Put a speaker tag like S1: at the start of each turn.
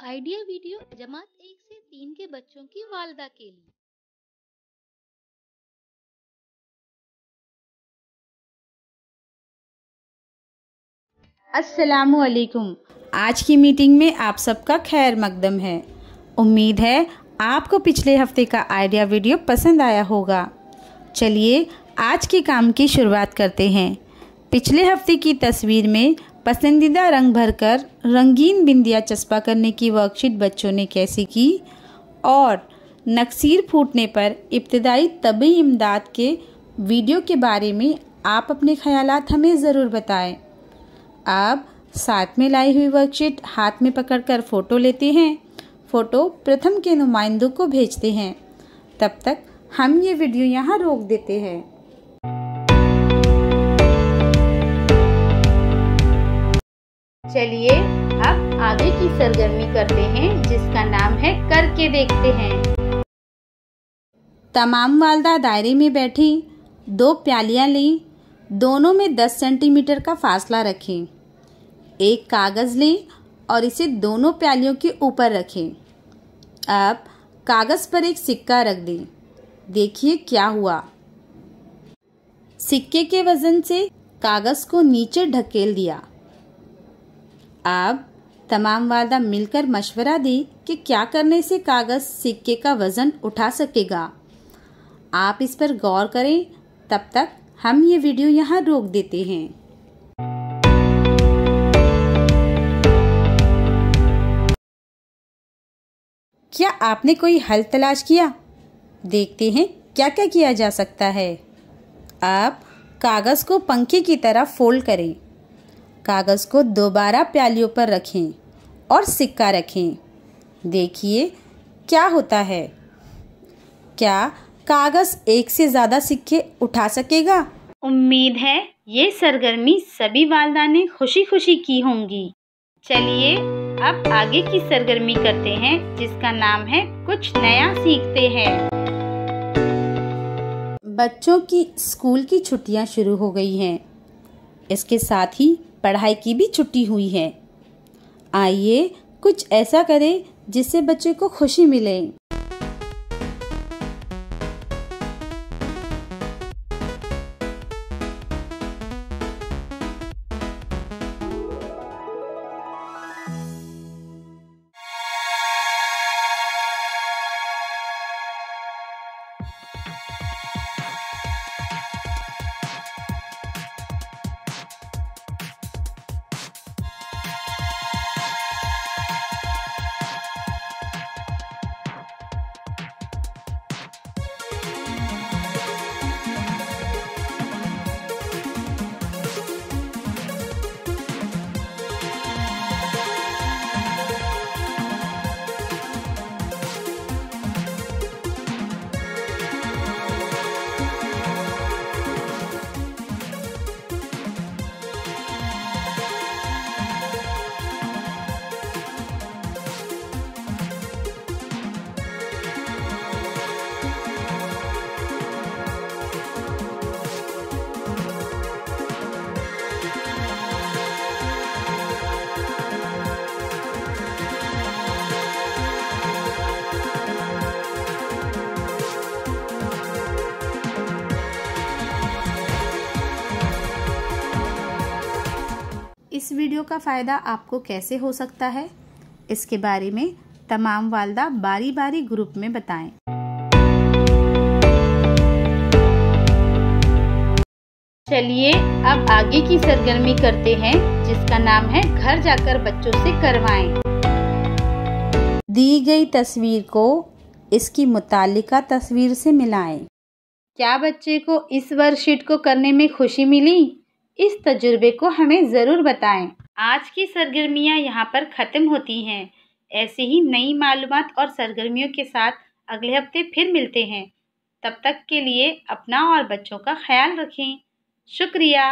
S1: Idea video जमात 1 से 3 के बच्चों की वालदा के लिए।
S2: अस्सलामुअलैकुम। आज की मीटिंग में आप सबका खैर मकदम है। उम्मीद है आपको पिछले हफ्ते का आइडिया वीडियो पसंद आया होगा। चलिए आज के काम की शुरुआत करते हैं। पिछले हफ्ते की तस्वीर में पसंदीदा रंग भरकर रंगीन बिंदियाँ चस्पा करने की वर्कशीट बच्चों ने कैसे की और नक्सीर फूटने पर इब्तिदाई तबी इमदाद के वीडियो के बारे में आप अपने ख़यालात हमें ज़रूर बताएं। अब साथ में लाई हुई वर्कशीट हाथ में पकड़कर फ़ोटो लेते हैं। फ़ोटो प्रथम के नुमाइंदों को भेजते हैं। तब तक हम ये वीडियो यहाँ रोक देते हैं। चलिए अब आगे की सरगर्मी करते हैं जिसका नाम है करके देखते हैं। तमाम वालदा दायरे में बैठी 2 प्यालियाँ लें। दोनों में 10 सेंटीमीटर का फासला रखें। एक कागज़ लें और इसे दोनों प्यालियों के ऊपर रखें। अब कागज़ पर एक सिक्का रख दें। देखिए क्या हुआ। सिक्के के वज़न से कागज़ को नीचे ढकेल दिया। अब तमाम वालदा मिलकर मशवरा दें कि क्या करने से कागज़ सिक्के का वज़न उठा सकेगा। आप इस पर गौर करें। तब तक हम ये वीडियो यहाँ रोक देते हैं। क्या आपने कोई हल तलाश किया? देखते हैं क्या क्या किया जा सकता है। आप कागज़ को पंखे की तरह फोल्ड करें। कागज़ को दोबारा प्यालियों पर रखें और सिक्का रखें। देखिए क्या होता है। क्या कागज़ एक से ज़्यादा सिक्के उठा सकेगा? उम्मीद है ये सरगर्मी सभी वालदा ने खुशी खुशी की होंगी। चलिए अब आगे की सरगर्मी करते हैं जिसका नाम है कुछ नया सीखते हैं। बच्चों की स्कूल की छुट्टियां शुरू हो गई हैं। इसके साथ ही पढ़ाई की भी छुट्टी हुई है। आइए कुछ ऐसा करें जिससे बच्चे को खुशी मिले। इस वीडियो का फ़ायदा आपको कैसे हो सकता है, इसके बारे में तमाम वालदा बारी बारी ग्रुप में बताएं। चलिए अब आगे की सरगर्मी करते हैं जिसका नाम है घर जाकर बच्चों से करवाएं। दी गई तस्वीर को इसकी मुतालिका तस्वीर से मिलाएं। क्या बच्चे को इस वर्कशीट को करने में खुशी मिली? इस तजुर्बे को हमें ज़रूर बताएं। आज की सरगर्मियाँ यहाँ पर ख़त्म होती हैं। ऐसे ही नई मालूमात और सरगर्मियों के साथ अगले हफ्ते फिर मिलते हैं। तब तक के लिए अपना और बच्चों का ख्याल रखें। शुक्रिया।